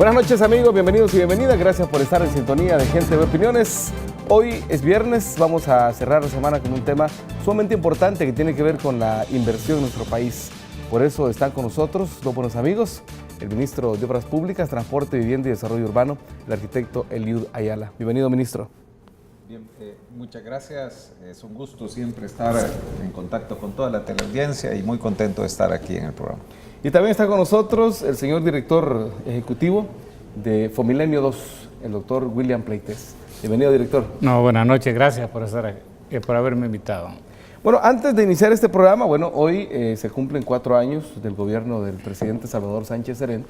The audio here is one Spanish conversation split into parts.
Buenas noches amigos, bienvenidos y bienvenidas, gracias por estar en sintonía de Gente de Opiniones. Hoy es viernes, vamos a cerrar la semana con un tema sumamente importante que tiene que ver con la inversión en nuestro país. Por eso están con nosotros dos buenos amigos, el ministro de Obras Públicas, Transporte, Vivienda y Desarrollo Urbano, el arquitecto Eliud Ayala. Bienvenido, ministro. Bien, muchas gracias, es un gusto siempre estar en contacto con toda la teleaudiencia y muy contento de estar aquí en el programa. Y también está con nosotros el señor director ejecutivo de Fomilenio 2, el doctor William Pleites. Bienvenido, director. No, buenas noches, gracias por estar aquí, por haberme invitado. Bueno, antes de iniciar este programa, hoy se cumplen 4 años del gobierno del presidente Salvador Sánchez Serén.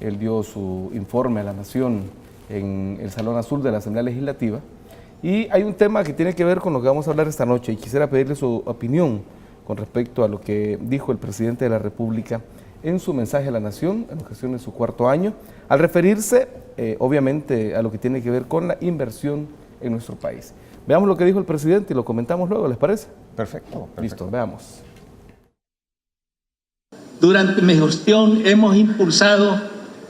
Él dio su informe a la Nación en el Salón Azul de la Asamblea Legislativa. Y hay un tema que tiene que ver con lo que vamos a hablar esta noche y quisiera pedirle su opinión con respecto a lo que dijo el presidente de la República en su mensaje a la Nación, en ocasión de su 4º año, al referirse, obviamente, a lo que tiene que ver con la inversión en nuestro país. Veamos lo que dijo el presidente y lo comentamos luego, ¿les parece? Perfecto. Listo, veamos. Durante mi gestión hemos impulsado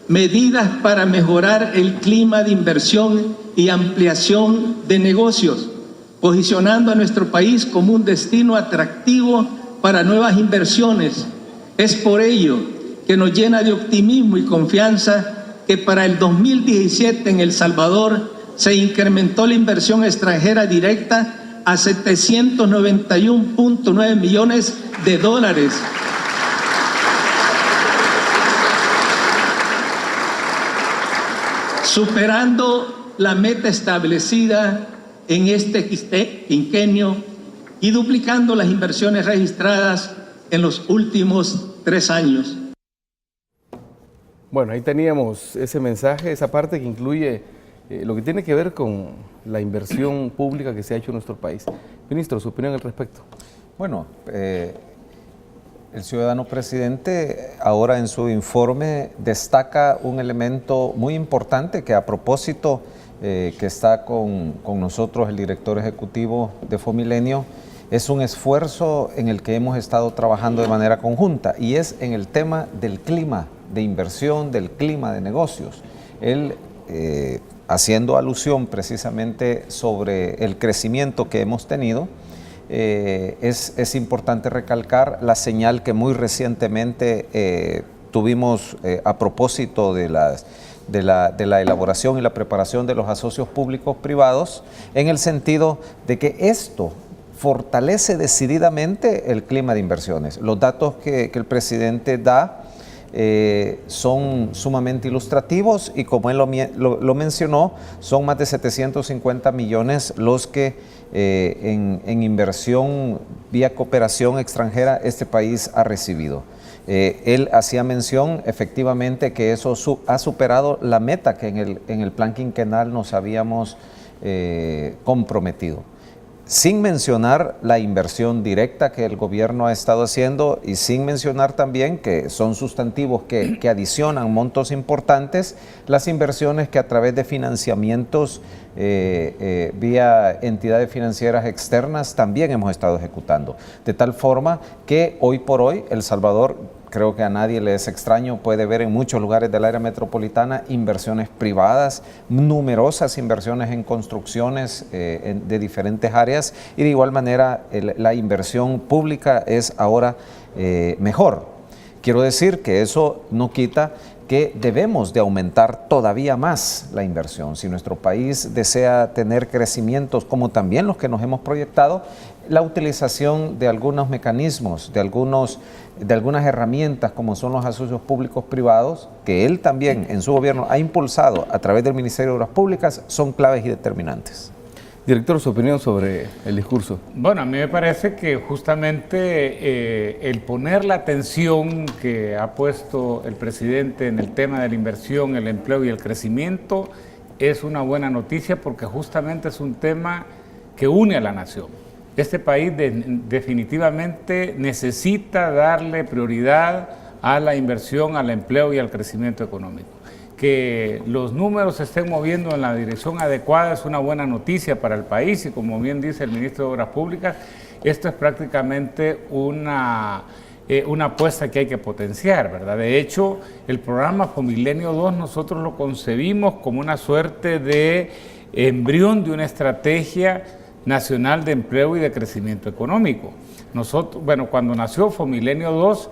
medidas para mejorar el clima de inversión y ampliación de negocios, posicionando a nuestro país como un destino atractivo para nuevas inversiones. Es por ello que nos llena de optimismo y confianza que para el 2017 en El Salvador se incrementó la inversión extranjera directa a $791.9 millones, superando la meta establecida en este quinquenio y duplicando las inversiones registradas en los últimos 3 años. Bueno, ahí teníamos ese mensaje, esa parte que incluye lo que tiene que ver con la inversión pública que se ha hecho en nuestro país. Ministro, su opinión al respecto. Bueno, el ciudadano presidente ahora en su informe destaca un elemento muy importante que a propósito que está con nosotros el director ejecutivo de Fomilenio, es un esfuerzo en el que hemos estado trabajando de manera conjunta y es en el tema del clima de inversión, del clima de negocios. Él, haciendo alusión precisamente sobre el crecimiento que hemos tenido, es importante recalcar la señal que muy recientemente tuvimos a propósito de la elaboración y la preparación de los asocios públicos privados, en el sentido de que esto fortalece decididamente el clima de inversiones. Los datos que el presidente da son sumamente ilustrativos y como él lo mencionó, son más de 750 millones los que en inversión vía cooperación extranjera este país ha recibido. Él hacía mención efectivamente que eso ha superado la meta que en el plan quinquenal nos habíamos comprometido. Sin mencionar la inversión directa que el gobierno ha estado haciendo y sin mencionar también que son sustantivos que adicionan montos importantes, las inversiones que a través de financiamientos vía entidades financieras externas también hemos estado ejecutando. De tal forma que hoy por hoy El Salvador, creo que a nadie le es extraño, puede ver en muchos lugares del área metropolitana inversiones privadas, numerosas inversiones en construcciones de diferentes áreas y de igual manera la inversión pública es ahora mejor. Quiero decir que eso no quita que debemos de aumentar todavía más la inversión. Si nuestro país desea tener crecimientos como también los que nos hemos proyectado, la utilización de algunos mecanismos, de algunas herramientas como son los asocios públicos privados, que él también en su gobierno ha impulsado a través del Ministerio de Obras Públicas, son claves y determinantes. Director, su opinión sobre el discurso. Bueno, a mí me parece que justamente el poner la atención que ha puesto el presidente en el tema de la inversión, el empleo y el crecimiento es una buena noticia porque justamente es un tema que une a la nación. Este país definitivamente necesita darle prioridad a la inversión, al empleo y al crecimiento económico. Que los números se estén moviendo en la dirección adecuada es una buena noticia para el país y como bien dice el ministro de Obras Públicas, esto es prácticamente una una apuesta que hay que potenciar, ¿verdad? De hecho, el programa Fomilenio 2 nosotros lo concebimos como una suerte de embrión de una estrategia nacional de empleo y de crecimiento económico. Nosotros, bueno, cuando nació Fomilenio 2,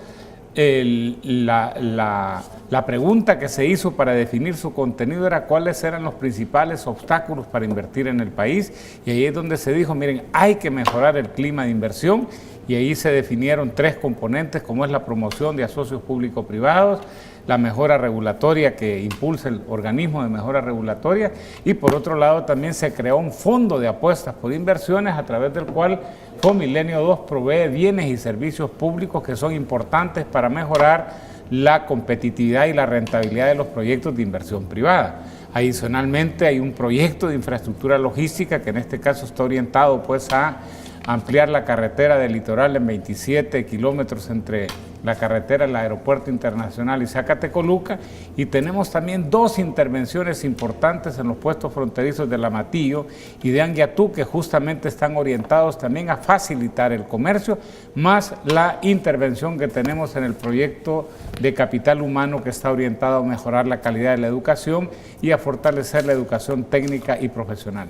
la pregunta que se hizo para definir su contenido era cuáles eran los principales obstáculos para invertir en el país, y ahí es donde se dijo, miren, hay que mejorar el clima de inversión, y ahí se definieron 3 componentes, como es la promoción de asocios público-privados, la mejora regulatoria que impulsa el organismo de mejora regulatoria, y por otro lado también se creó un fondo de apuestas por inversiones a través del cual Fomilenio 2 provee bienes y servicios públicos que son importantes para mejorar la competitividad y la rentabilidad de los proyectos de inversión privada. Adicionalmente hay un proyecto de infraestructura logística que en este caso está orientado pues a ampliar la carretera del litoral en 27 kilómetros entre la carretera del Aeropuerto Internacional y Zacatecoluca, y tenemos también 2 intervenciones importantes en los puestos fronterizos de Lamatillo y de Anguiatú que justamente están orientados también a facilitar el comercio, más la intervención que tenemos en el proyecto de capital humano que está orientado a mejorar la calidad de la educación y a fortalecer la educación técnica y profesional.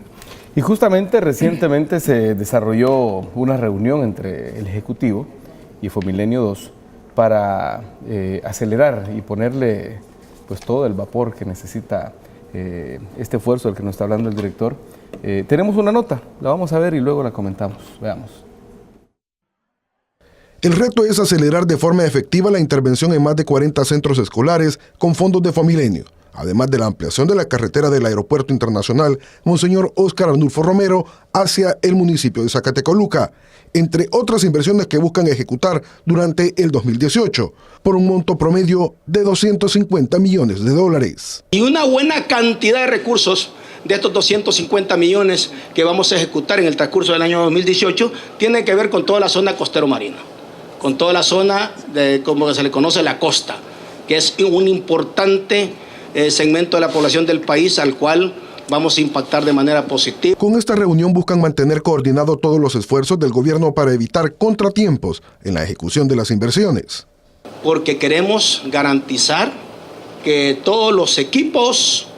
Y justamente recientemente se desarrolló una reunión entre el Ejecutivo y Fomilenio 2 para acelerar y ponerle pues todo el vapor que necesita este esfuerzo del que nos está hablando el director. Tenemos una nota, la vamos a ver y luego la comentamos. Veamos. El reto es acelerar de forma efectiva la intervención en más de 40 centros escolares con fondos de Fomilenio, además de la ampliación de la carretera del Aeropuerto Internacional Monseñor Óscar Arnulfo Romero hacia el municipio de Zacatecoluca, entre otras inversiones que buscan ejecutar durante el 2018, por un monto promedio de $250 millones. Y una buena cantidad de recursos de estos 250 millones que vamos a ejecutar en el transcurso del año 2018 tiene que ver con toda la zona costero-marina, con toda la zona de, como se le conoce, la costa, que es un importante segmento de la población del país al cual vamos a impactar de manera positiva. Con esta reunión buscan mantener coordinados todos los esfuerzos del gobierno para evitar contratiempos en la ejecución de las inversiones. Porque queremos garantizar que todos los equipos,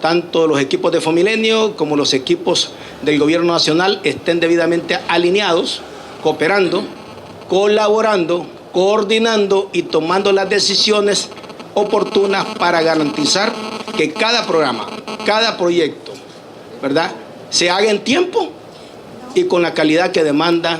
tanto los equipos de Fomilenio como los equipos del gobierno nacional, estén debidamente alineados, cooperando, colaborando, coordinando y tomando las decisiones oportunas para garantizar que cada programa, cada proyecto, ¿verdad?, se haga en tiempo y con la calidad que demanda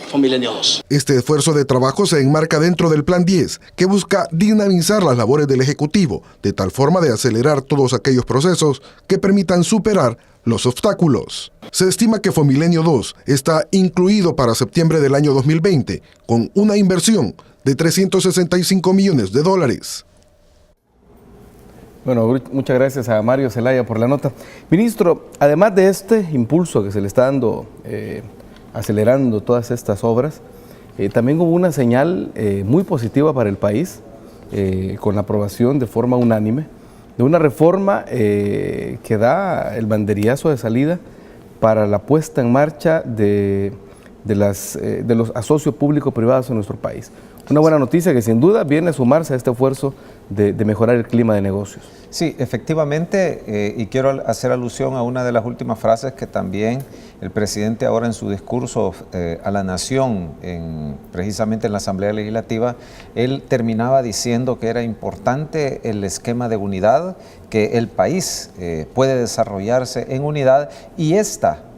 Fomilenio 2. Este esfuerzo de trabajo se enmarca dentro del Plan 10, que busca dinamizar las labores del Ejecutivo, de tal forma de acelerar todos aquellos procesos que permitan superar los obstáculos. Se estima que Fomilenio 2 está incluido para septiembre del año 2020, con una inversión de $365 millones. Bueno, muchas gracias a Mario Zelaya por la nota. Ministro, además de este impulso que se le está dando, acelerando todas estas obras, también hubo una señal muy positiva para el país, con la aprobación de forma unánime de una reforma que da el banderillazo de salida para la puesta en marcha de los asocios público-privados en nuestro país. Una buena noticia que sin duda viene a sumarse a este esfuerzo de mejorar el clima de negocios. Sí, efectivamente, y quiero hacer alusión a una de las últimas frases que también el presidente ahora en su discurso a la nación, precisamente en la Asamblea Legislativa, él terminaba diciendo que era importante el esquema de unidad, que el país puede desarrollarse en unidad, y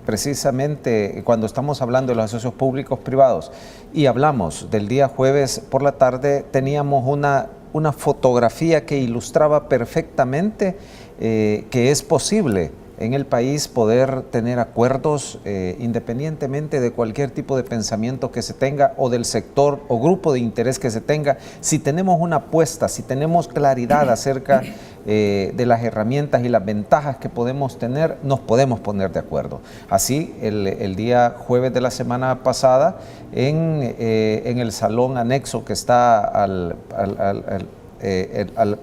precisamente cuando estamos hablando de los asocios públicos privados y hablamos del día jueves por la tarde, teníamos una fotografía que ilustraba perfectamente que es posible en el país poder tener acuerdos independientemente de cualquier tipo de pensamiento que se tenga o del sector o grupo de interés que se tenga. Si tenemos una apuesta, si tenemos claridad acerca de las herramientas y las ventajas que podemos tener, nos podemos poner de acuerdo. Así, el día jueves de la semana pasada, en el salón anexo que está al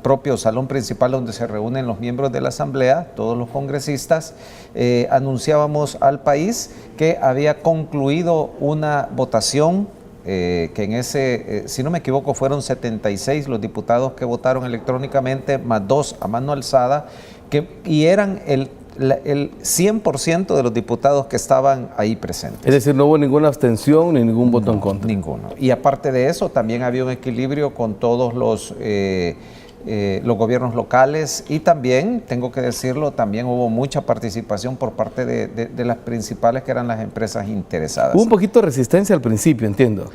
propio salón principal donde se reúnen los miembros de la Asamblea, todos los congresistas, anunciábamos al país que había concluido una votación que en ese, si no me equivoco, fueron 76 los diputados que votaron electrónicamente, más 2 a mano alzada, y eran el 100% de los diputados que estaban ahí presentes. Es decir, no hubo ninguna abstención ni ningún voto en contra. Ninguno. Y aparte de eso, también había un equilibrio con todos los gobiernos locales, y también, tengo que decirlo, también hubo mucha participación por parte de las principales, que eran las empresas interesadas. Hubo un poquito de resistencia al principio, entiendo.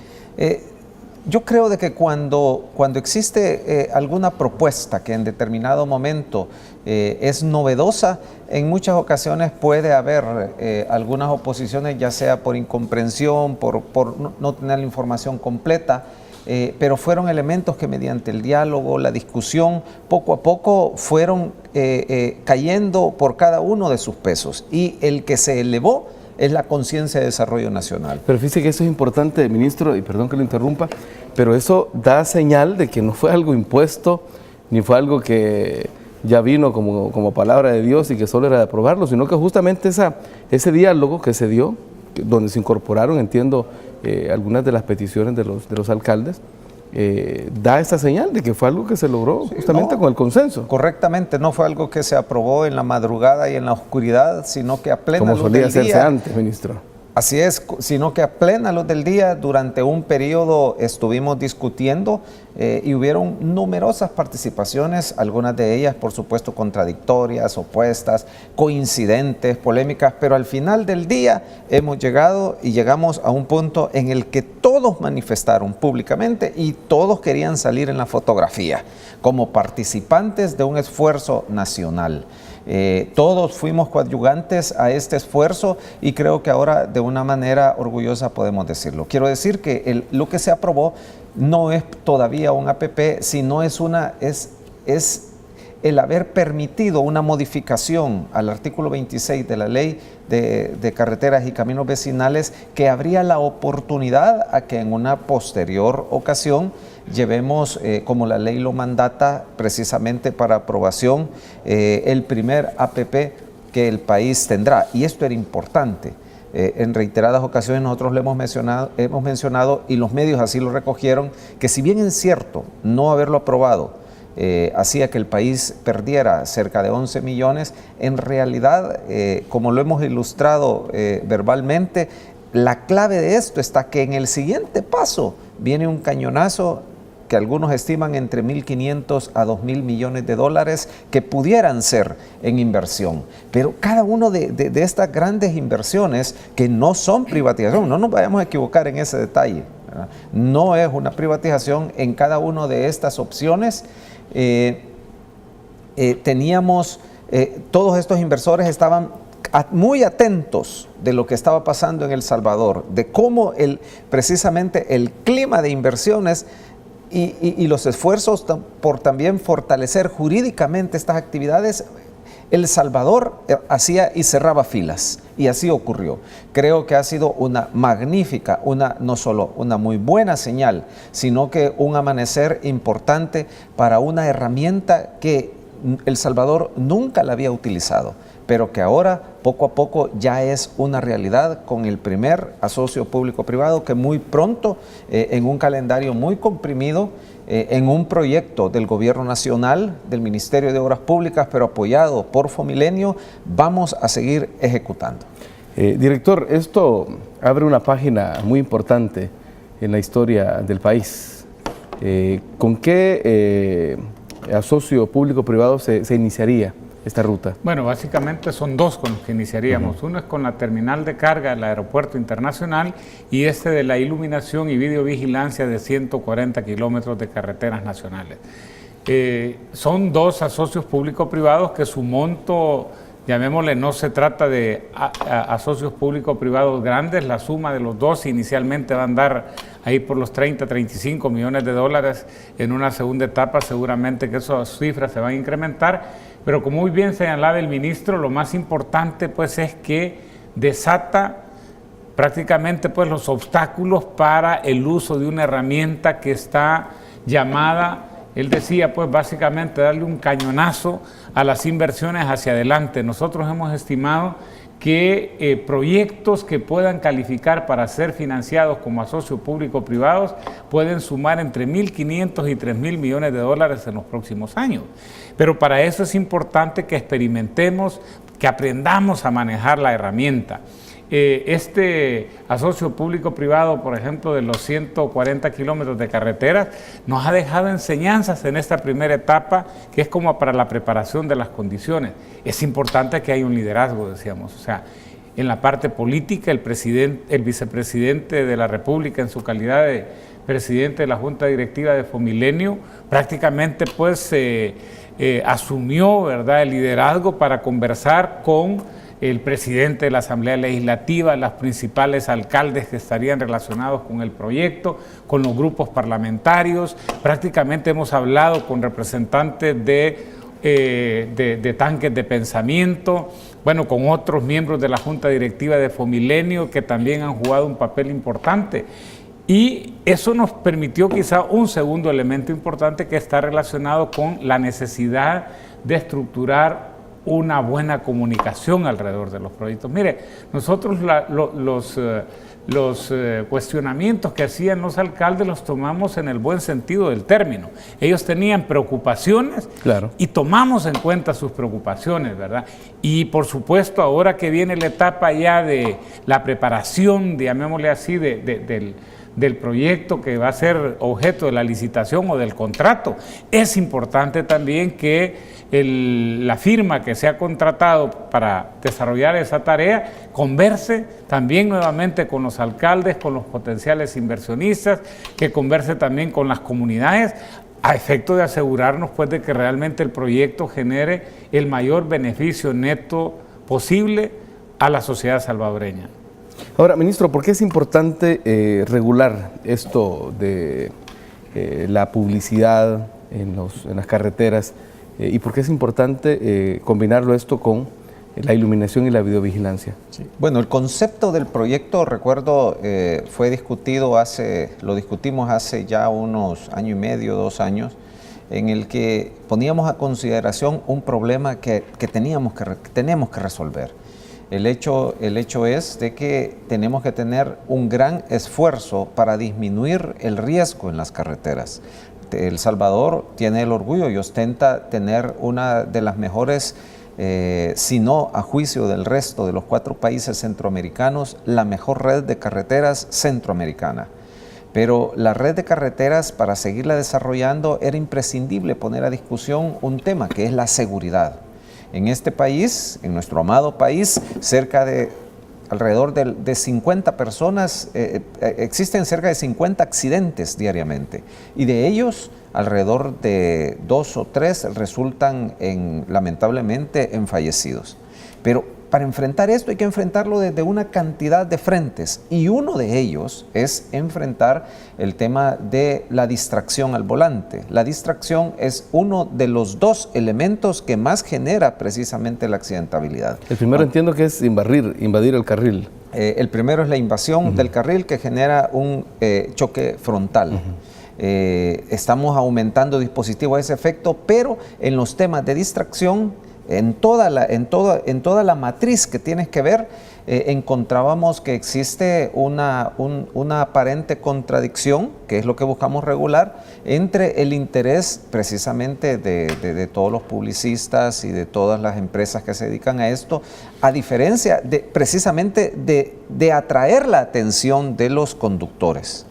Yo creo de que cuando existe alguna propuesta que en determinado momento es novedosa, en muchas ocasiones puede haber algunas oposiciones, ya sea por incomprensión, por no tener la información completa, pero fueron elementos que mediante el diálogo, la discusión, poco a poco fueron cayendo por cada uno de sus pesos, y el que se elevó es la conciencia de desarrollo nacional. Pero fíjese que eso es importante, ministro, y perdón que lo interrumpa, pero eso da señal de que no fue algo impuesto, ni fue algo que ya vino como palabra de Dios y que solo era de aprobarlo, sino que justamente ese diálogo que se dio, donde se incorporaron, entiendo, algunas de las peticiones de los alcaldes, da esta señal de que fue algo que se logró justamente con el consenso. Correctamente, no fue algo que se aprobó en la madrugada y en la oscuridad, sino que a plena luz del día. Como solía hacerse antes, ministro. Así es, sino que a plena luz del día, durante un periodo estuvimos discutiendo y hubieron numerosas participaciones, algunas de ellas, por supuesto, contradictorias, opuestas, coincidentes, polémicas, pero al final del día hemos llegado y llegamos a un punto en el que todos manifestaron públicamente y todos querían salir en la fotografía como participantes de un esfuerzo nacional. Todos fuimos coadyuvantes a este esfuerzo, y creo que ahora de una manera orgullosa podemos decirlo. Quiero decir que lo que se aprobó no es todavía un APP, sino es el haber permitido una modificación al artículo 26 de la Ley de Carreteras y Caminos Vecinales, que habría la oportunidad a que en una posterior ocasión llevemos, como la ley lo mandata, precisamente para aprobación, el primer APP que el país tendrá. Y esto era importante. En reiteradas ocasiones nosotros lo hemos mencionado, y los medios así lo recogieron, que si bien es cierto no haberlo aprobado hacía que el país perdiera cerca de 11 millones, en realidad, como lo hemos ilustrado verbalmente, la clave de esto está que en el siguiente paso viene un cañonazo que algunos estiman entre 1.500 a 2.000 millones de dólares que pudieran ser en inversión. Pero cada uno de estas grandes inversiones, que no son privatización, no nos vayamos a equivocar en ese detalle, ¿verdad? No es una privatización. En cada una de estas opciones teníamos, todos estos inversores estaban muy atentos de lo que estaba pasando en El Salvador, de cómo precisamente el clima de inversiones y los esfuerzos por también fortalecer jurídicamente estas actividades, El Salvador hacía y cerraba filas, y así ocurrió. Creo que ha sido una magnífica, no solo una muy buena señal, sino que un amanecer importante para una herramienta que El Salvador nunca la había utilizado, pero que ahora poco a poco ya es una realidad con el primer asocio público-privado, que muy pronto, en un calendario muy comprimido, en un proyecto del Gobierno Nacional, del Ministerio de Obras Públicas, pero apoyado por Fomilenio, vamos a seguir ejecutando. Director, esto abre una página muy importante en la historia del país. ¿Con qué asocio público-privado se iniciaría esta ruta? Bueno, básicamente son dos con los que iniciaríamos. Uno es con la terminal de carga del Aeropuerto Internacional, y este de la iluminación y videovigilancia de 140 kilómetros de carreteras nacionales. Son dos asocios público-privados que su monto, llamémosle, no se trata de asocios público-privados grandes. La suma de los dos inicialmente va a andar ahí por los 30, 35 millones de dólares. En una segunda etapa seguramente que esas cifras se van a incrementar, pero como muy bien señalaba el ministro, lo más importante pues es que desata prácticamente pues los obstáculos para el uso de una herramienta que está llamada él decía, pues básicamente darle un cañonazo a las inversiones hacia adelante. Nosotros hemos estimado que proyectos que puedan calificar para ser financiados como asocios público-privados pueden sumar entre 1.500 y 3.000 millones de dólares en los próximos años. Pero para eso es importante que experimentemos, que aprendamos a manejar la herramienta. Este asocio público-privado, por ejemplo, de los 140 kilómetros de carreteras, nos ha dejado enseñanzas en esta primera etapa, que es como para la preparación de las condiciones. Es importante que haya un liderazgo, decíamos, o sea, en la parte política, el vicepresidente de la República, en su calidad de presidente de la Junta Directiva de Fomilenio, prácticamente pues asumió, ¿verdad?, el liderazgo para conversar con el presidente de la Asamblea Legislativa, los principales alcaldes que estarían relacionados con el proyecto, con los grupos parlamentarios. Prácticamente hemos hablado con representantes de tanques de pensamiento, bueno, con otros miembros de la Junta Directiva de Fomilenio que también han jugado un papel importante. Y eso nos permitió quizá un segundo elemento importante que está relacionado con la necesidad de estructurar una buena comunicación alrededor de los proyectos. Mire, nosotros los cuestionamientos que hacían los alcaldes los tomamos en el buen sentido del término. Ellos tenían preocupaciones, claro, y tomamos en cuenta sus preocupaciones, ¿verdad? Y por supuesto, ahora que viene la etapa ya de la preparación, llamémosle así, del proyecto que va a ser objeto de la licitación o del contrato, es importante también que la firma que se ha contratado para desarrollar esa tarea converse también nuevamente con los alcaldes, con los potenciales inversionistas, que converse también con las comunidades, a efecto de asegurarnos pues de que realmente el proyecto genere el mayor beneficio neto posible a la sociedad salvadoreña. Ahora, ministro, ¿por qué es importante regular esto de la publicidad en las carreteras? ¿Y por qué es importante combinarlo esto con la iluminación y la videovigilancia? Sí. Bueno, el concepto del proyecto, recuerdo, fue discutido lo discutimos hace ya unos año y medio, 2 años, en el que poníamos a consideración un problema que tenemos que resolver. El hecho es de que tenemos que tener un gran esfuerzo para disminuir el riesgo en las carreteras. El Salvador tiene el orgullo y ostenta tener una de las mejores, si no a juicio del resto de los 4 países centroamericanos, la mejor red de carreteras centroamericana. Pero la red de carreteras, para seguirla desarrollando, era imprescindible poner a discusión un tema que es la seguridad. En este país, en nuestro amado país, alrededor de 50 personas, existen cerca de 50 accidentes diariamente, y de ellos alrededor de 2 o 3 resultan lamentablemente en fallecidos. Pero para enfrentar esto hay que enfrentarlo desde una cantidad de frentes, y uno de ellos es enfrentar el tema de la distracción al volante. La distracción es uno de los 2 elementos que más genera precisamente la accidentabilidad. El primero entiendo que es invadir el carril. El primero es la invasión del carril, que genera un choque frontal. Estamos aumentando dispositivos a ese efecto, pero en los temas de distracción, en toda la matriz que tienes que ver, encontrábamos que existe una aparente contradicción, que es lo que buscamos regular, entre el interés precisamente de todos los publicistas y de todas las empresas que se dedican a esto, a diferencia precisamente de atraer la atención de los conductores.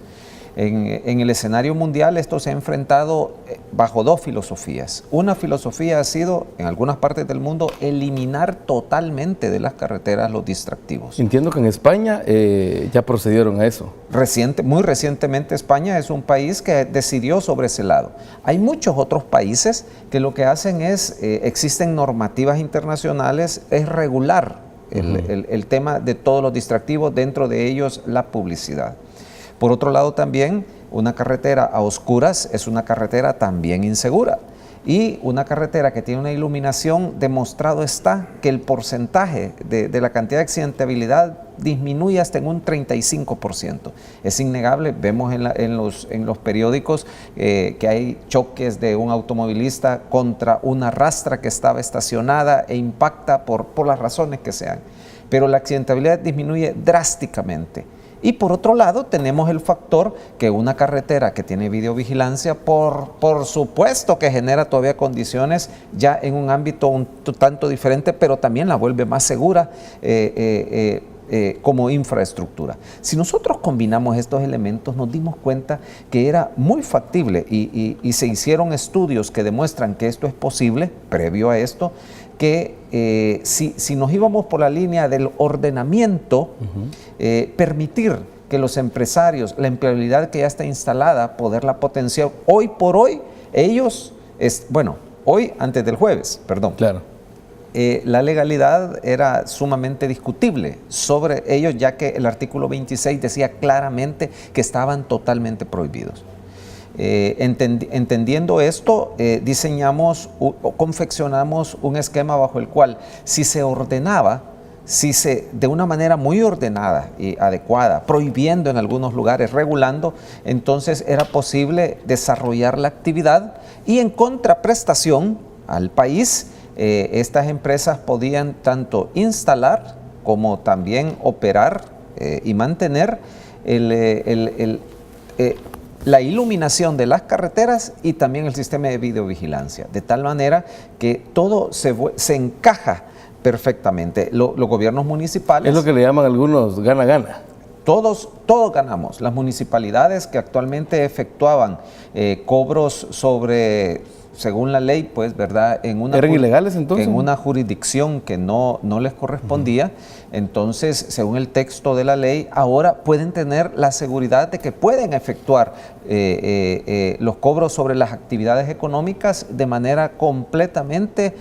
En el escenario mundial esto se ha enfrentado bajo 2 filosofías. Una filosofía ha sido, en algunas partes del mundo, eliminar totalmente de las carreteras los distractivos. Entiendo que en España ya procedieron a eso. Muy recientemente España es un país que decidió sobre ese lado. Hay muchos otros países que lo que hacen es, existen normativas internacionales, es regular el tema de todos los distractivos, dentro de ellos la publicidad. Por otro lado también, una carretera a oscuras es una carretera también insegura. y una carretera que tiene una iluminación, demostrado está que el porcentaje de la cantidad de accidentabilidad disminuye hasta en un 35%. Es innegable, vemos en los periódicos que hay choques de un automovilista contra una rastra que estaba estacionada e impacta por las razones que sean. Pero la accidentabilidad disminuye drásticamente. Y por otro lado tenemos el factor que una carretera que tiene videovigilancia por supuesto que genera todavía condiciones ya en un ámbito un tanto diferente, pero también la vuelve más segura como infraestructura. Si nosotros combinamos estos elementos, nos dimos cuenta que era muy factible y se hicieron estudios que demuestran que esto es posible, previo a esto, que si nos íbamos por la línea del ordenamiento, permitir que los empresarios, la empleabilidad que ya está instalada, poderla potenciar. Hoy por hoy, ellos, hoy antes del jueves, perdón. Claro. La legalidad era sumamente discutible sobre ellos, ya que el artículo 26 decía claramente que estaban totalmente prohibidos. Entendiendo esto, diseñamos o confeccionamos un esquema bajo el cual, si se ordenaba, de una manera muy ordenada y adecuada, prohibiendo en algunos lugares, regulando, entonces era posible desarrollar la actividad y en contraprestación al país, estas empresas podían tanto instalar como también operar y mantener la iluminación de las carreteras y también el sistema de videovigilancia, de tal manera que todo se encaja perfectamente. Los gobiernos municipales... Es lo que le llaman algunos gana-gana. Todos ganamos. Las municipalidades que actualmente efectuaban cobros sobre, según la ley, pues, ¿verdad? ¿Eran ilegales entonces? En una jurisdicción que no les correspondía. Entonces, según el texto de la ley, ahora pueden tener la seguridad de que pueden efectuar los cobros sobre las actividades económicas de manera completamente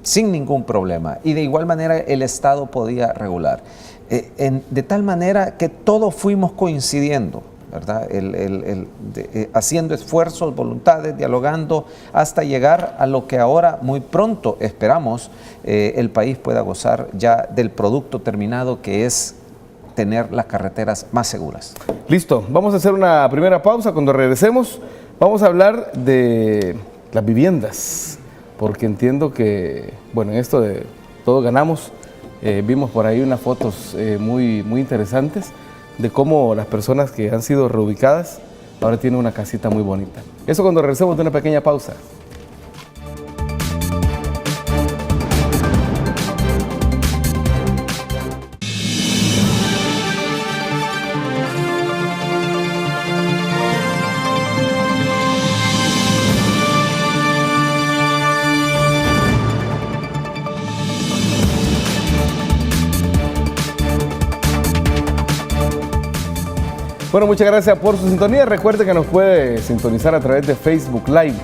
sin ningún problema. Y de igual manera el Estado podía regular. De tal manera que todos fuimos coincidiendo, ¿verdad? Haciendo esfuerzos, voluntades, dialogando, hasta llegar a lo que ahora muy pronto esperamos el país pueda gozar ya del producto terminado, que es tener las carreteras más seguras. Listo, vamos a hacer una primera pausa. Cuando regresemos vamos a hablar de las viviendas, porque entiendo que, bueno, en esto de todos ganamos, vimos por ahí unas fotos muy interesantes de cómo las personas que han sido reubicadas ahora tienen una casita muy bonita. Eso cuando regresemos de una pequeña pausa. Bueno, muchas gracias por su sintonía. Recuerde que nos puede sintonizar a través de Facebook Live.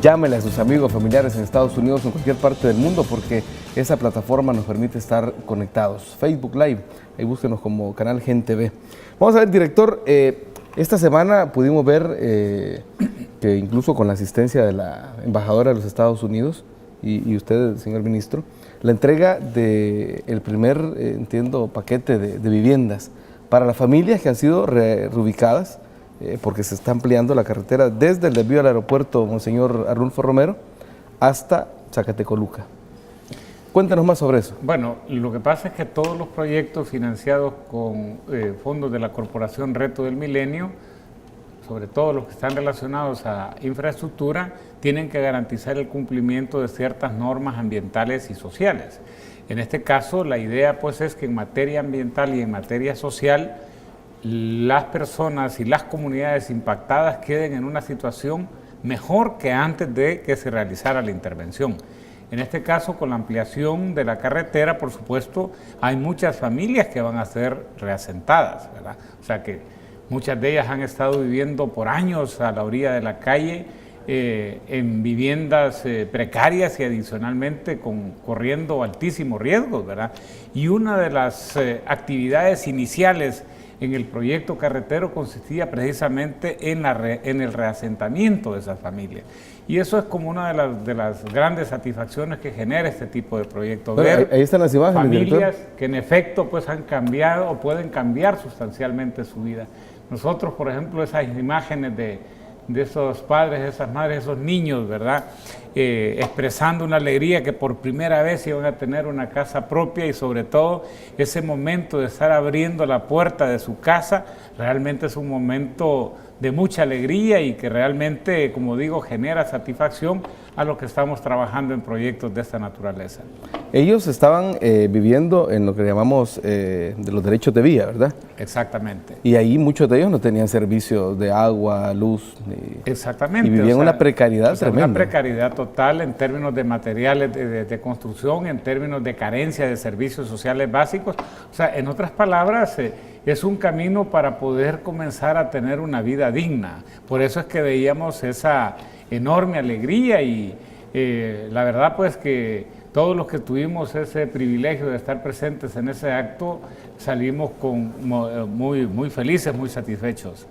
Llámele a sus amigos, familiares en Estados Unidos o en cualquier parte del mundo, porque esa plataforma nos permite estar conectados. Facebook Live, ahí búsquenos como Canal Gen TV. Vamos a ver, director, esta semana pudimos ver que incluso con la asistencia de la embajadora de los Estados Unidos y usted, señor ministro, la entrega del primer, entiendo, paquete de viviendas para las familias que han sido reubicadas, porque se está ampliando la carretera desde el desvío al aeropuerto Monseñor Arnulfo Romero hasta Zacatecoluca. Cuéntanos más sobre eso. Bueno, lo que pasa es que todos los proyectos financiados con fondos de la Corporación Reto del Milenio, sobre todo los que están relacionados a infraestructura, tienen que garantizar el cumplimiento de ciertas normas ambientales y sociales. En este caso, la idea pues es que en materia ambiental y en materia social, las personas y las comunidades impactadas queden en una situación mejor que antes de que se realizara la intervención. En este caso, con la ampliación de la carretera, por supuesto, hay muchas familias que van a ser reasentadas, ¿verdad? O sea que muchas de ellas han estado viviendo por años a la orilla de la calle, en viviendas precarias y adicionalmente corriendo altísimos riesgos, ¿verdad? Y una de las actividades iniciales en el proyecto carretero consistía precisamente en el reasentamiento de esas familias. Y eso es como una de las grandes satisfacciones que genera este tipo de proyectos. Bueno, ahí están las imágenes, familias director, que en efecto pues han cambiado o pueden cambiar sustancialmente su vida. Nosotros, por ejemplo, esas imágenes de esos padres, de esas madres, de esos niños, ¿verdad? Expresando una alegría que por primera vez iban a tener una casa propia, y sobre todo ese momento de estar abriendo la puerta de su casa, realmente es un momento de mucha alegría y que realmente, como digo, genera satisfacción a los que estamos trabajando en proyectos de esta naturaleza. Ellos estaban viviendo en lo que llamamos de los derechos de vía, ¿verdad? Exactamente. Y ahí muchos de ellos no tenían servicios de agua, luz. Exactamente. Y vivían una precariedad tremenda. Una precariedad total en términos de materiales de construcción, en términos de carencia de servicios sociales básicos. O sea, en otras palabras, es un camino para poder comenzar a tener una vida digna. Por eso es que veíamos esa enorme alegría y la verdad pues que todos los que tuvimos ese privilegio de estar presentes en ese acto salimos muy felices, muy satisfechos.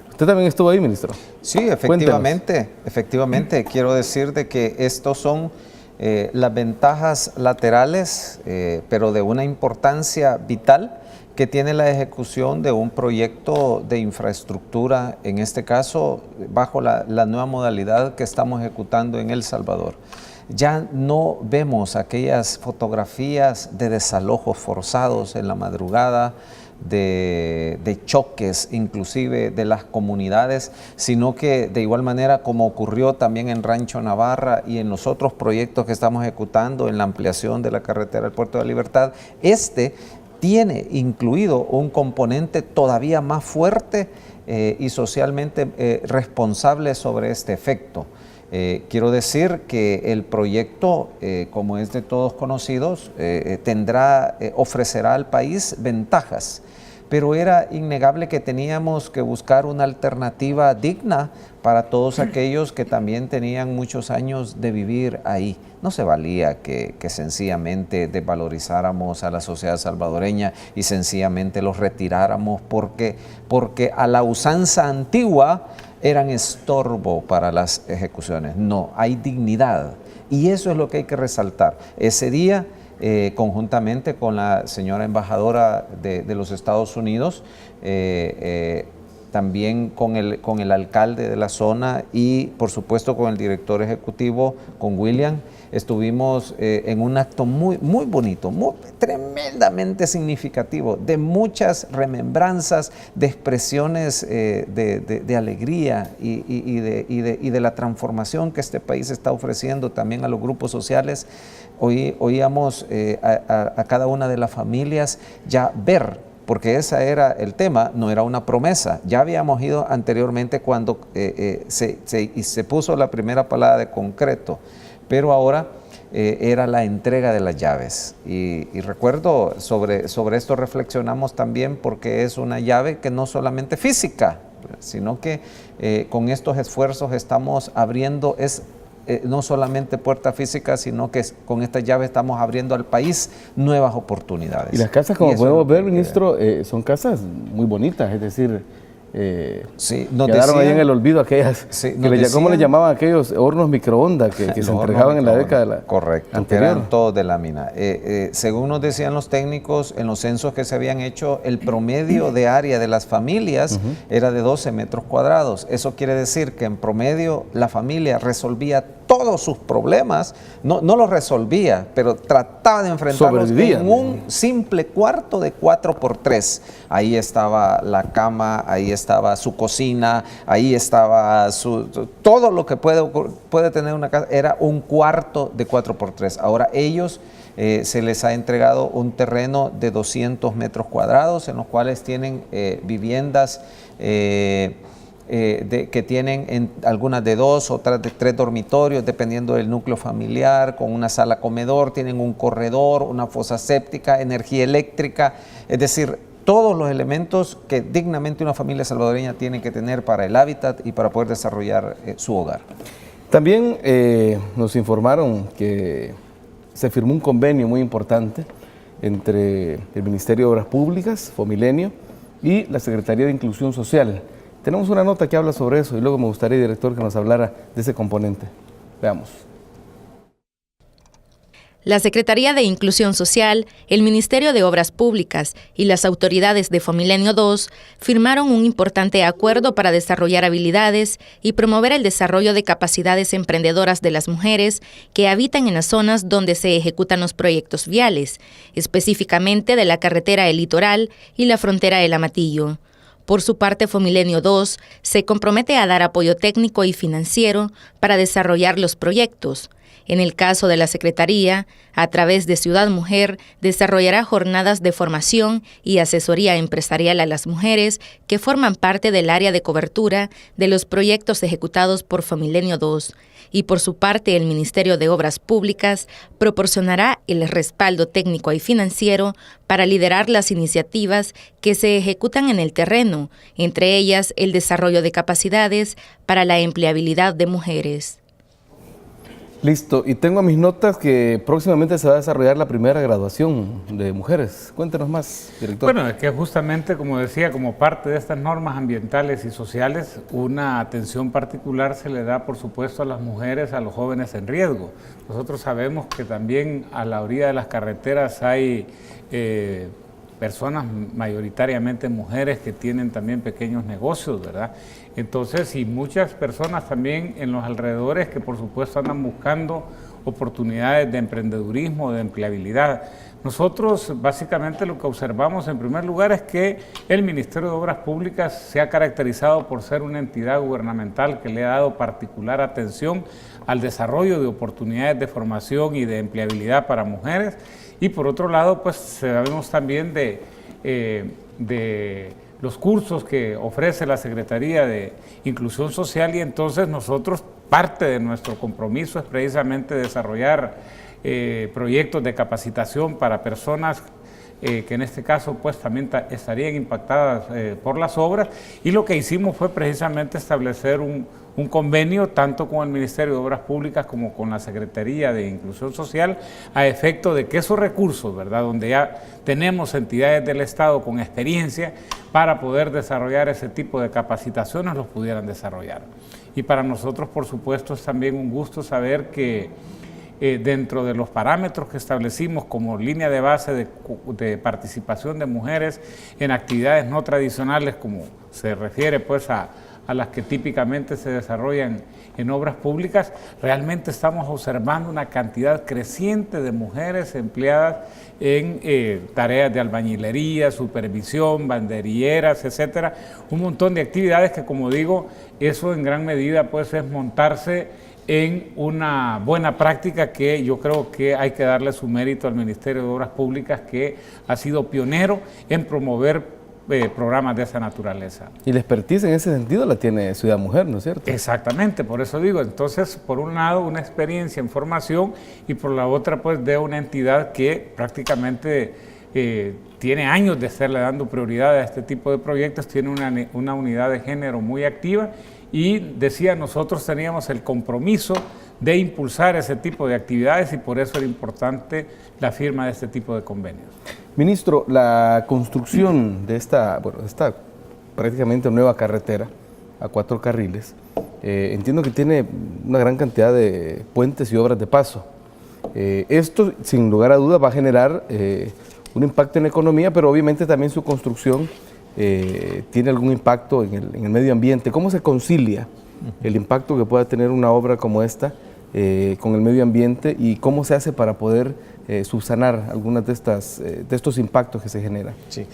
¿Usted también estuvo ahí, ministro? Sí, efectivamente. Quiero decir de que estos son las ventajas laterales, pero de una importancia vital que tiene la ejecución de un proyecto de infraestructura, en este caso bajo la nueva modalidad que estamos ejecutando en El Salvador. Ya no vemos aquellas fotografías de desalojos forzados en la madrugada, de choques inclusive de las comunidades, sino que de igual manera como ocurrió también en Rancho Navarra y en los otros proyectos que estamos ejecutando en la ampliación de la carretera del Puerto de la Libertad, tiene incluido un componente todavía más fuerte y socialmente responsable sobre este efecto. Quiero decir que el proyecto, como es de todos conocidos, ofrecerá al país ventajas, pero era innegable que teníamos que buscar una alternativa digna para todos aquellos que también tenían muchos años de vivir ahí. No se valía que sencillamente desvalorizáramos a la sociedad salvadoreña y sencillamente los retiráramos porque a la usanza antigua eran estorbo para las ejecuciones. No, hay dignidad y eso es lo que hay que resaltar. Ese día, conjuntamente con la señora embajadora de los Estados Unidos, también con el alcalde de la zona y por supuesto con el director ejecutivo, con William, estuvimos en un acto muy bonito, tremendamente significativo, de muchas remembranzas, de expresiones de alegría y de la transformación que este país está ofreciendo también a los grupos sociales. Oíamos a cada una de las familias ya ver, porque ese era el tema, no era una promesa. Ya habíamos ido anteriormente cuando se puso la primera palabra de concreto, pero ahora era la entrega de las llaves. Y recuerdo, sobre esto reflexionamos también porque es una llave que no solamente física, sino que con estos esfuerzos estamos abriendo, no solamente puerta física, sino que con esta llave estamos abriendo al país nuevas oportunidades. Y las casas, como podemos ver, ministro, son casas muy bonitas, es decir, sí, quedaron ahí en el olvido aquellas, sí, ¿cómo le llamaban aquellos hornos microondas que se entregaban en la década correcto, anterior? Eran todos de lámina. Según nos decían los técnicos, en los censos que se habían hecho, el promedio de área de las familias era de 12 metros cuadrados. Eso quiere decir que en promedio la familia resolvía todos sus problemas, no los resolvía, pero trataba de enfrentarlos en un simple cuarto de 4x3. Ahí estaba la cama, ahí estaba su cocina, ahí estaba todo lo que puede tener una casa, era un cuarto de 4x3. Ahora ellos se les ha entregado un terreno de 200 metros cuadrados en los cuales tienen viviendas que tienen algunas de 2, otras de 3 dormitorios, dependiendo del núcleo familiar, con una sala comedor, tienen un corredor, una fosa séptica, energía eléctrica, es decir, todos los elementos que dignamente una familia salvadoreña tiene que tener para el hábitat y para poder desarrollar su hogar. También nos informaron que se firmó un convenio muy importante entre el Ministerio de Obras Públicas, Fomilenio, y la Secretaría de Inclusión Social. Tenemos una nota que habla sobre eso y luego me gustaría, director, que nos hablara de ese componente. Veamos. La Secretaría de Inclusión Social, el Ministerio de Obras Públicas y las autoridades de Fomilenio 2 firmaron un importante acuerdo para desarrollar habilidades y promover el desarrollo de capacidades emprendedoras de las mujeres que habitan en las zonas donde se ejecutan los proyectos viales, específicamente de la carretera El Litoral y la frontera El Amatillo. Por su parte, Fomilenio 2 se compromete a dar apoyo técnico y financiero para desarrollar los proyectos. En el caso de la Secretaría, a través de Ciudad Mujer, desarrollará jornadas de formación y asesoría empresarial a las mujeres que forman parte del área de cobertura de los proyectos ejecutados por Fomilenio 2. Y por su parte, el Ministerio de Obras Públicas proporcionará el respaldo técnico y financiero para liderar las iniciativas que se ejecutan en el terreno, entre ellas el desarrollo de capacidades para la empleabilidad de mujeres. Listo, y tengo a mis notas que próximamente se va a desarrollar la primera graduación de mujeres. Cuéntenos más, director. Bueno, es que justamente, como decía, como parte de estas normas ambientales y sociales, una atención particular se le da, por supuesto, a las mujeres, a los jóvenes en riesgo. Nosotros sabemos que también a la orilla de las carreteras hay personas, mayoritariamente mujeres, que tienen también pequeños negocios, ¿verdad? Entonces, y muchas personas también en los alrededores que por supuesto andan buscando oportunidades de emprendedurismo, de empleabilidad. Nosotros básicamente lo que observamos en primer lugar es que el Ministerio de Obras Públicas se ha caracterizado por ser una entidad gubernamental que le ha dado particular atención al desarrollo de oportunidades de formación y de empleabilidad para mujeres, y por otro lado pues sabemos también de los cursos que ofrece la Secretaría de Inclusión Social, y entonces nosotros, parte de nuestro compromiso es precisamente desarrollar proyectos de capacitación para personas que en este caso pues también estarían impactadas por las obras, y lo que hicimos fue precisamente establecer un convenio tanto con el Ministerio de Obras Públicas como con la Secretaría de Inclusión Social, a efecto de que esos recursos, ¿verdad?, donde ya tenemos entidades del Estado con experiencia para poder desarrollar ese tipo de capacitaciones, los pudieran desarrollar. Y para nosotros, por supuesto, es también un gusto saber que dentro de los parámetros que establecimos como línea de base de participación de mujeres en actividades no tradicionales, como se refiere pues a las que típicamente se desarrollan en obras públicas, realmente estamos observando una cantidad creciente de mujeres empleadas en tareas de albañilería, supervisión, banderilleras, etcétera, un montón de actividades que, como digo, eso en gran medida pues es montarse en una buena práctica que yo creo que hay que darle su mérito al Ministerio de Obras Públicas, que ha sido pionero en promover programas de esa naturaleza. Y la expertise en ese sentido la tiene Ciudad Mujer, ¿no es cierto? Exactamente, por eso digo, entonces, por un lado, una experiencia en formación, y por la otra, pues, de una entidad que prácticamente tiene años de estarle dando prioridad a este tipo de proyectos, tiene una unidad de género muy activa, y decía, nosotros teníamos el compromiso de impulsar ese tipo de actividades, y por eso era importante la firma de este tipo de convenios. Ministro, la construcción de esta prácticamente nueva carretera a 4 carriles, entiendo que tiene una gran cantidad de puentes y obras de paso. Esto, sin lugar a dudas, va a generar un impacto en la economía, pero obviamente también su construcción tiene algún impacto en el medio ambiente. ¿Cómo se concilia el impacto que pueda tener una obra como esta con el medio ambiente, y cómo se hace para poder subsanar algunas de estos impactos que se generan? Sí.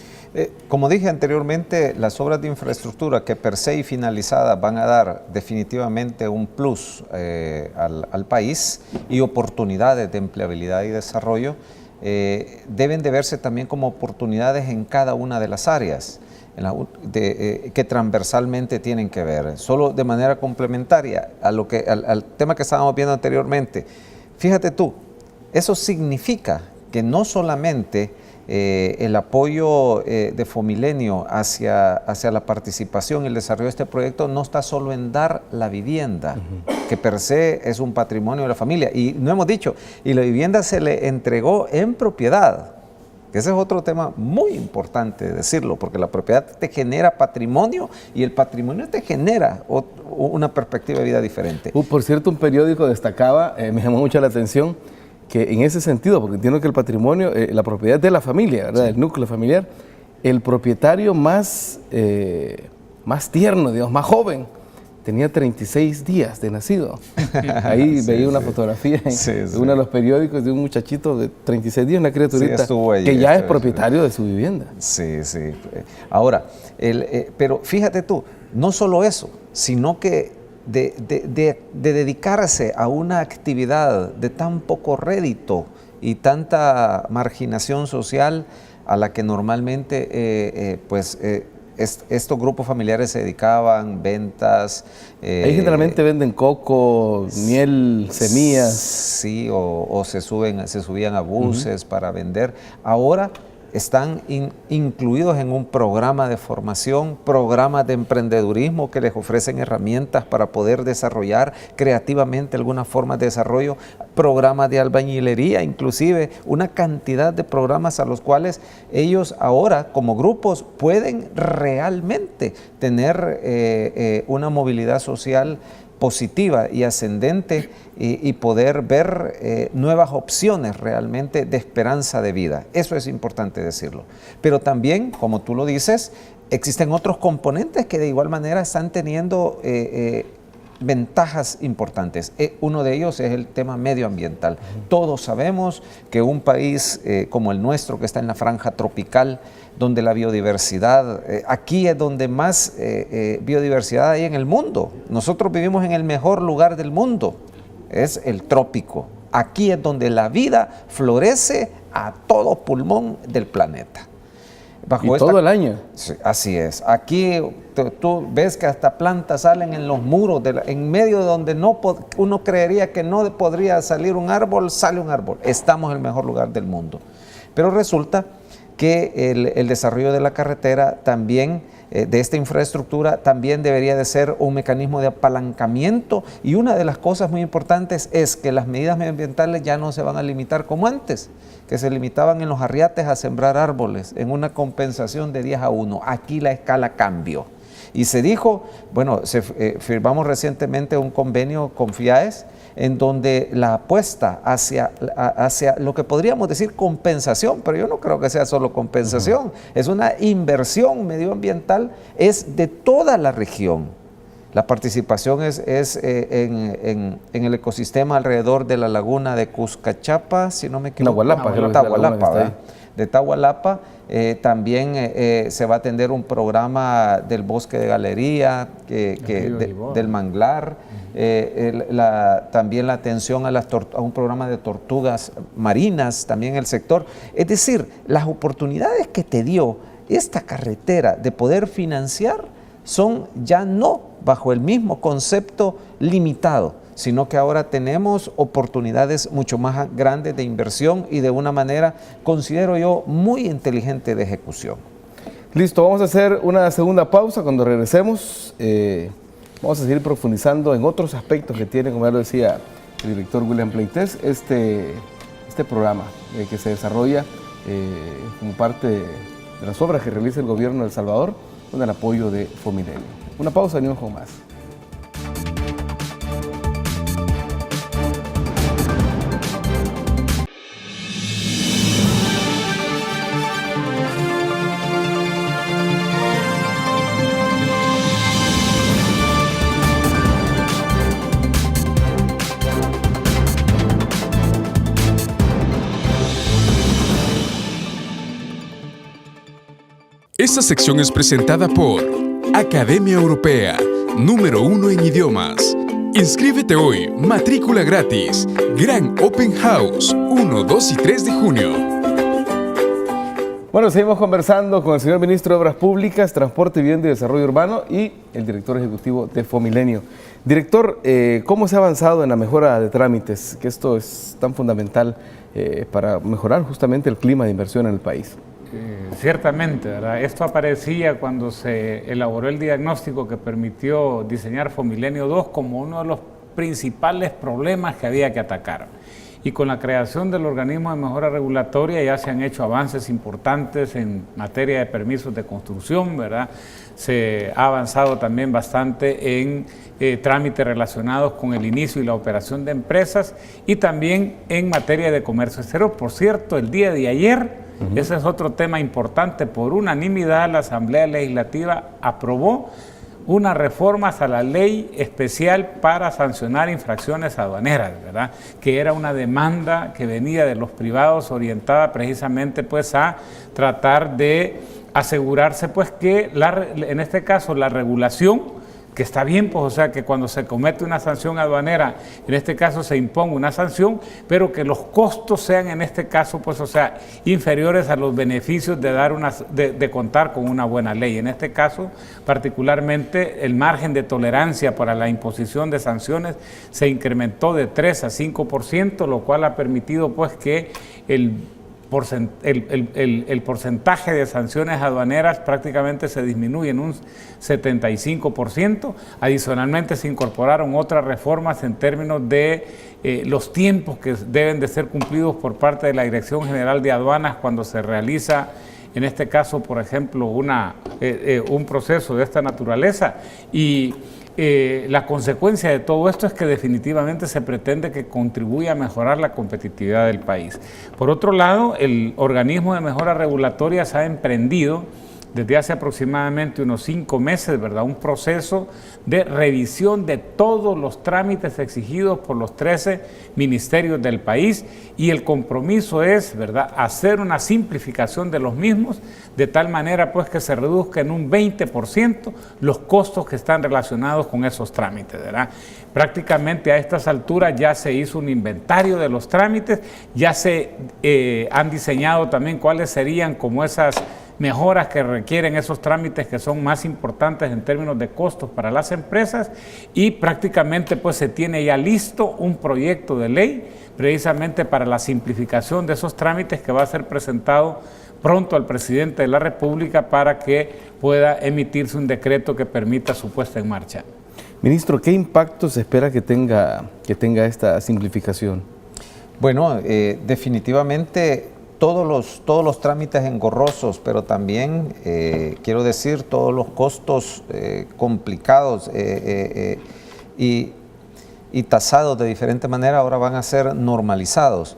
Como dije anteriormente, las obras de infraestructura que per se y finalizadas van a dar definitivamente un plus al país y oportunidades de empleabilidad y desarrollo, deben de verse también como oportunidades en cada una de las áreas que transversalmente tienen que ver, solo de manera complementaria al tema que estábamos viendo anteriormente. Fíjate tú, eso significa que no solamente el apoyo de Fomilenio hacia la participación y el desarrollo de este proyecto no está solo en dar la vivienda, que per se es un patrimonio de la familia, y no hemos dicho, y la vivienda se le entregó en propiedad Ese es otro tema muy importante decirlo, porque la propiedad te genera patrimonio y el patrimonio te genera una perspectiva de vida diferente. Por cierto, un periódico destacaba, me llamó mucho la atención, que en ese sentido, porque entiendo que el patrimonio, la propiedad es de la familia, ¿verdad? Sí. El núcleo familiar, el propietario más tierno, digamos, más joven, tenía 36 días de nacido. Ahí veía una fotografía en uno de los periódicos de un muchachito de 36 días, una criaturita allí, que ya es propietario de su vivienda. Sí. Ahora, pero fíjate tú, no solo eso, sino que de dedicarse a una actividad de tan poco rédito y tanta marginación social a la que normalmente estos grupos familiares se dedicaban, ventas. Ahí generalmente venden coco, miel, semillas. Sí, o se subían a buses para vender. Ahora están incluidos en un programa de formación, programas de emprendedurismo que les ofrecen herramientas para poder desarrollar creativamente algunas formas de desarrollo, programas de albañilería, inclusive una cantidad de programas a los cuales ellos ahora como grupos pueden realmente tener una movilidad social positiva y ascendente y poder ver nuevas opciones realmente de esperanza de vida. Eso es importante decirlo. Pero también, como tú lo dices, existen otros componentes que de igual manera están teniendo ventajas importantes. Uno de ellos es el tema medioambiental. Todos sabemos que un país como el nuestro, que está en la franja tropical, donde la biodiversidad, aquí es donde más biodiversidad hay en el mundo. Nosotros vivimos en el mejor lugar del mundo, es el trópico. Aquí es donde la vida florece a todo pulmón del planeta. Todo el año. Sí, así es. Aquí tú ves que hasta plantas salen en los muros, en medio de donde uno creería que no podría salir un árbol, sale un árbol. Estamos en el mejor lugar del mundo. Pero resulta que el desarrollo de la carretera también, de esta infraestructura, también debería de ser un mecanismo de apalancamiento, y una de las cosas muy importantes es que las medidas medioambientales ya no se van a limitar como antes, que se limitaban en los arriates a sembrar árboles en una compensación de 10-1. Aquí la escala cambió. Y se dijo, bueno, firmamos recientemente un convenio con FIAES, en donde la apuesta hacia lo que podríamos decir compensación, pero yo no creo que sea solo compensación, es una inversión medioambiental, es de toda la región. La participación es en el ecosistema alrededor de la laguna de Cuscachapa, si no me equivoco. Tahualapa, de Tahualapa. También se va a atender un programa del bosque de galería, del manglar, también la atención a un programa de tortugas marinas, también el sector. Es decir, las oportunidades que te dio esta carretera de poder financiar son ya no bajo el mismo concepto limitado, sino que ahora tenemos oportunidades mucho más grandes de inversión y de una manera, considero yo, muy inteligente de ejecución. Listo, vamos a hacer una segunda pausa. Cuando regresemos, vamos a seguir profundizando en otros aspectos que tiene, como ya lo decía el director William Pleites, este programa que se desarrolla como parte de las obras que realiza el gobierno de El Salvador con el apoyo de Fomilenio. Una pausa y venimos con más. Esta sección es presentada por Academia Europea, número 1 en idiomas. Inscríbete hoy, matrícula gratis. Gran Open House, 1, 2 y 3 de junio. Bueno, seguimos conversando con el señor Ministro de Obras Públicas, Transporte, Vivienda y Desarrollo Urbano y el director ejecutivo de Fomilenio. Director, ¿cómo se ha avanzado en la mejora de trámites? Que esto es tan fundamental para mejorar justamente el clima de inversión en el país. Ciertamente, ¿verdad? Esto aparecía cuando se elaboró el diagnóstico que permitió diseñar Fomilenio 2 como uno de los principales problemas que había que atacar. y con la creación del organismo de mejora regulatoria ya se han hecho avances importantes en materia de permisos de construcción, ¿verdad? Se ha avanzado también bastante en trámites relacionados con el inicio y la operación de empresas y también en materia de comercio exterior. Por cierto, el día de ayer, ese es otro tema importante, por unanimidad la Asamblea Legislativa aprobó unas reformas a la ley especial para sancionar infracciones aduaneras, ¿verdad? Que era una demanda que venía de los privados orientada precisamente pues a tratar de asegurarse pues que en este caso la regulación, que está bien, pues, o sea, que cuando se comete una sanción aduanera, en este caso se imponga una sanción, pero que los costos sean en este caso, pues, o sea, inferiores a los beneficios de contar con una buena ley. En este caso, particularmente, el margen de tolerancia para la imposición de sanciones se incrementó de 3 a 5%, lo cual ha permitido, pues, que el porcentaje de sanciones aduaneras prácticamente se disminuye en un 75%. Adicionalmente se incorporaron otras reformas en términos de los tiempos que deben de ser cumplidos por parte de la Dirección General de Aduanas cuando se realiza, en este caso, por ejemplo, un proceso de esta naturaleza. Y la consecuencia de todo esto es que definitivamente se pretende que contribuya a mejorar la competitividad del país. Por otro lado, el organismo de mejora regulatoria se ha emprendido desde hace aproximadamente unos 5 meses, ¿verdad?, un proceso de revisión de todos los trámites exigidos por los 13 ministerios del país, y el compromiso es, ¿verdad?, hacer una simplificación de los mismos, de tal manera pues que se reduzca en un 20% los costos que están relacionados con esos trámites, ¿verdad? Prácticamente a estas alturas ya se hizo un inventario de los trámites, ya se han diseñado también cuáles serían como esas mejoras que requieren esos trámites que son más importantes en términos de costos para las empresas, y prácticamente pues se tiene ya listo un proyecto de ley precisamente para la simplificación de esos trámites que va a ser presentado pronto al presidente de la República para que pueda emitirse un decreto que permita su puesta en marcha. Ministro, ¿qué impacto se espera que tenga esta simplificación? Bueno, definitivamente todos los trámites engorrosos, pero también, quiero decir, todos los costos complicados y tasados de diferente manera ahora van a ser normalizados.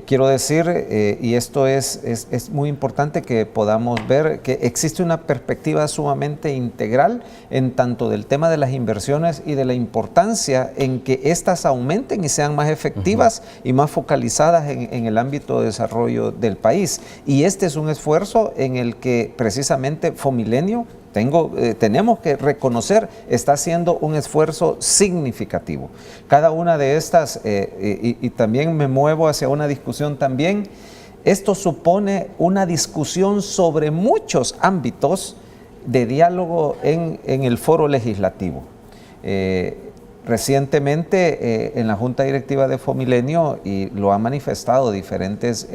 Quiero decir, y esto es muy importante que podamos ver que existe una perspectiva sumamente integral en tanto del tema de las inversiones y de la importancia en que éstas aumenten y sean más efectivas y más focalizadas en el ámbito de desarrollo del país. Y este es un esfuerzo en el que precisamente Fomilenio, tenemos que reconocer, está haciendo un esfuerzo significativo. Cada una de estas, y también me muevo hacia una discusión también, esto supone una discusión sobre muchos ámbitos de diálogo en el foro legislativo. Recientemente en la Junta Directiva de Fomilenio, y lo han manifestado diferentes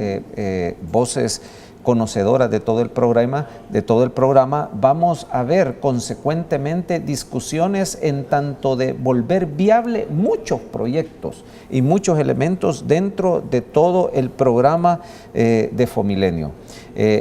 voces conocedoras de todo el programa, vamos a ver consecuentemente discusiones en tanto de volver viable muchos proyectos y muchos elementos dentro de todo el programa de Fomilenio.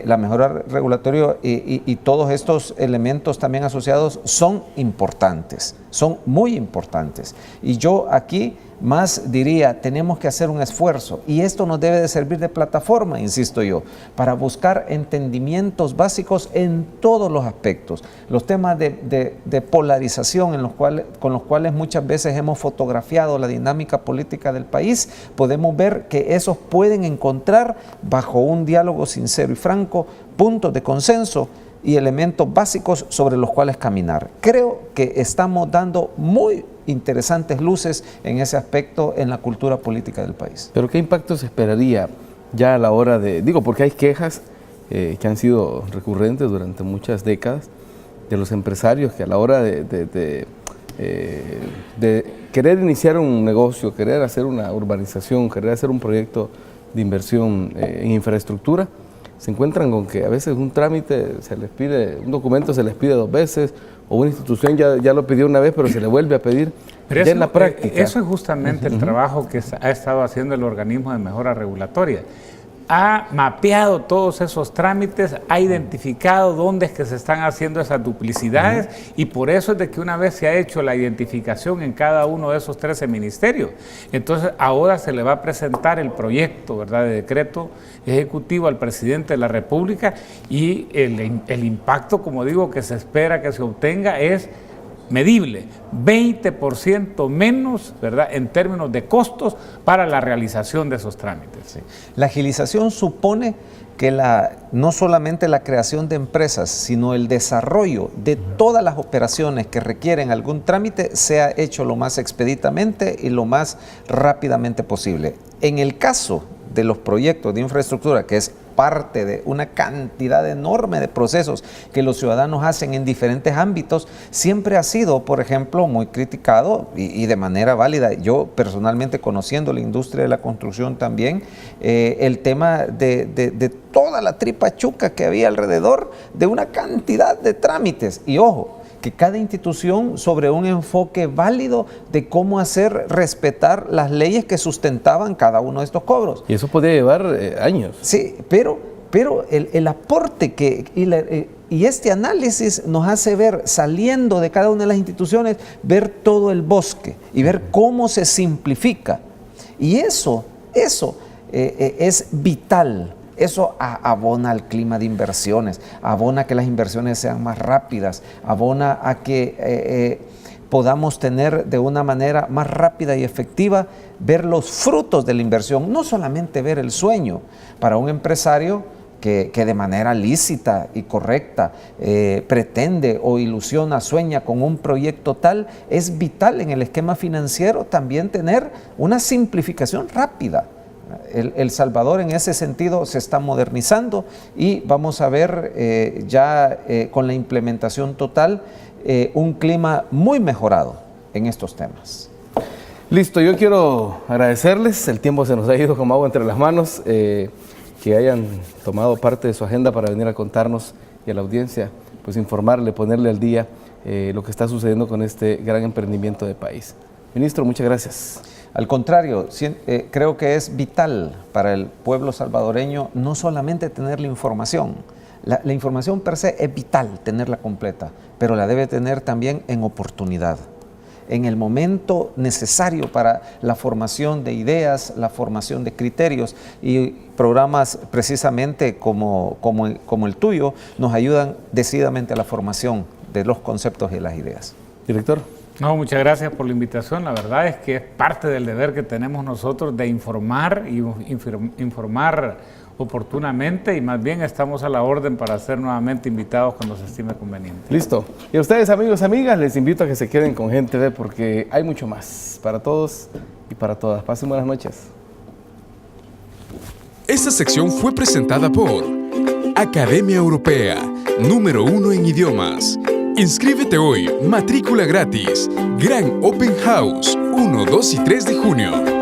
La mejora regulatoria y todos estos elementos también asociados son importantes, son muy importantes. Y yo aquí más diría, tenemos que hacer un esfuerzo, y esto nos debe de servir de plataforma, insisto yo, para buscar entendimientos básicos en todos los aspectos. Los temas de polarización con los cuales muchas veces hemos fotografiado la dinámica política del país, podemos ver que esos pueden encontrar bajo un diálogo sincero y franco puntos de consenso y elementos básicos sobre los cuales caminar. Creo que estamos dando muy interesantes luces en ese aspecto en la cultura política del país. ¿Pero qué impacto se esperaría ya a la hora porque hay quejas que han sido recurrentes durante muchas décadas de los empresarios que a la hora de querer iniciar un negocio, querer hacer una urbanización, querer hacer un proyecto de inversión en infraestructura, se encuentran con que a veces un trámite un documento se les pide 2 veces, o una institución ya lo pidió una vez, pero se le vuelve a pedir. Pero en la práctica. Eso es justamente el trabajo que ha estado haciendo el organismo de mejora regulatoria. Ha mapeado todos esos trámites, ha identificado dónde es que se están haciendo esas duplicidades y por eso es de que una vez se ha hecho la identificación en cada uno de esos 13 ministerios, entonces ahora se le va a presentar el proyecto, ¿verdad?, de decreto ejecutivo al presidente de la República y el impacto, como digo, que se espera que se obtenga es medible, 20% menos, ¿verdad?, en términos de costos para la realización de esos trámites. Sí. La agilización supone que no solamente la creación de empresas, sino el desarrollo de todas las operaciones que requieren algún trámite sea hecho lo más expeditamente y lo más rápidamente posible. En el caso de los proyectos de infraestructura, que es parte de una cantidad enorme de procesos que los ciudadanos hacen en diferentes ámbitos, siempre ha sido, por ejemplo, muy criticado y de manera válida. Yo personalmente, conociendo la industria de la construcción también, el tema de toda la tripa chuca que había alrededor de una cantidad de trámites. Y ojo, que cada institución sobre un enfoque válido de cómo hacer respetar las leyes que sustentaban cada uno de estos cobros. Y eso podría llevar años. Sí, pero el aporte y este análisis nos hace ver, saliendo de cada una de las instituciones, ver todo el bosque y ver cómo se simplifica. Y eso es vital. Eso abona al clima de inversiones, abona a que las inversiones sean más rápidas, abona a que podamos tener de una manera más rápida y efectiva ver los frutos de la inversión, no solamente ver el sueño. Para un empresario que de manera lícita y correcta pretende o ilusiona, sueña con un proyecto tal, es vital en el esquema financiero también tener una simplificación rápida. El Salvador en ese sentido se está modernizando y vamos a ver con la implementación total un clima muy mejorado en estos temas. Listo, yo quiero agradecerles, el tiempo se nos ha ido como agua entre las manos, que hayan tomado parte de su agenda para venir a contarnos y a la audiencia, pues informarle, ponerle al día lo que está sucediendo con este gran emprendimiento de país. Ministro, muchas gracias. Al contrario, creo que es vital para el pueblo salvadoreño no solamente tener la información. La información per se es vital tenerla completa, pero la debe tener también en oportunidad, en el momento necesario para la formación de ideas, la formación de criterios, y programas precisamente como el tuyo nos ayudan decididamente a la formación de los conceptos y las ideas. Director. No, muchas gracias por la invitación. La verdad es que es parte del deber que tenemos nosotros de informar y informar oportunamente, y más bien estamos a la orden para ser nuevamente invitados cuando se estime conveniente. Listo. Y a ustedes, amigos, amigas, les invito a que se queden con Gente V porque hay mucho más para todos y para todas. Pasen buenas noches. Esta sección fue presentada por Academia Europea, número 1 en idiomas. Inscríbete hoy, matrícula gratis. Gran Open House, 1, 2 y 3 de junio.